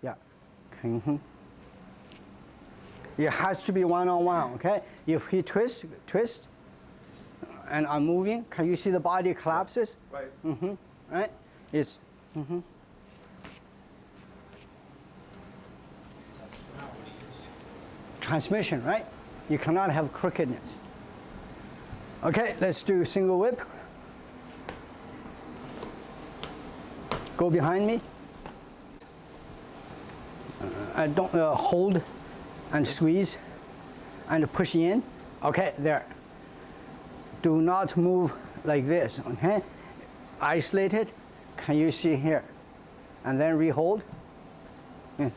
Yeah. It has to be one-on-one, okay? If he twist, and I'm moving, can you see the body collapses? Right. Right? It's, transmission, right? You cannot have crookedness. Okay, let's do single whip. Go behind me. I don't hold and squeeze and push in. Okay, there. Do not move like this, okay? Isolate it. Can you see here? And then rehold. Yeah.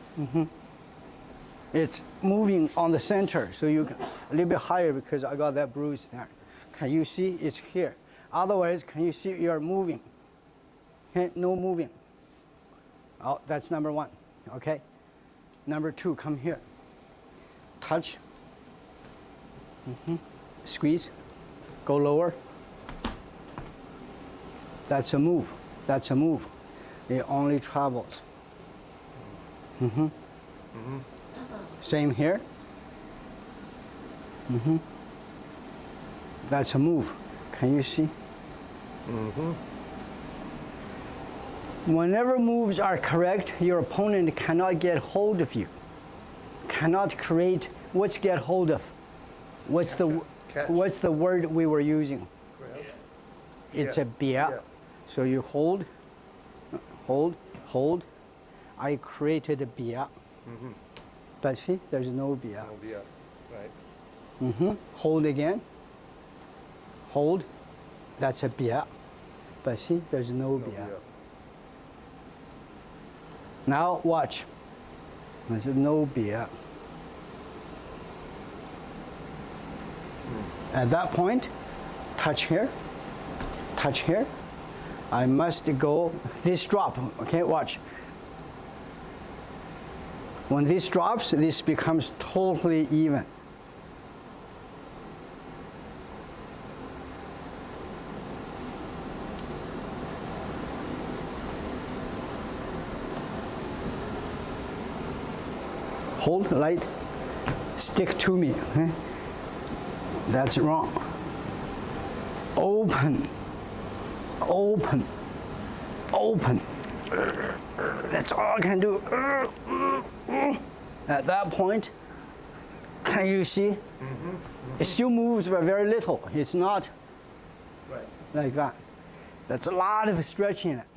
It's moving on the center, so you can, a little bit higher because I got that bruise there. Can you see it's here? Otherwise, can you see you're moving? Okay, no moving. Oh, that's number one, okay? Number two, come here. Touch. Squeeze. Go lower. That's a move. That's a move. It only travels. Same here. That's a move. Can you see? Whenever moves are correct, your opponent cannot get hold of you. Cannot create. What's get hold of? What's the word we were using? It's a bia. So you hold, hold, hold. I created a bia. But see, there's no bia. No bia, right. Hold again. Hold. That's a bia. But see, there's no bia. Now watch. There's no bia. At that point, touch here, touch here. I must go, this drop, okay, watch. When this drops, this becomes totally even. Hold light, stick to me. Okay? That's wrong. Open, open, open. That's all I can do. At that point, can you see? It still moves, but very little. It's not like that. That's a lot of stretching in it.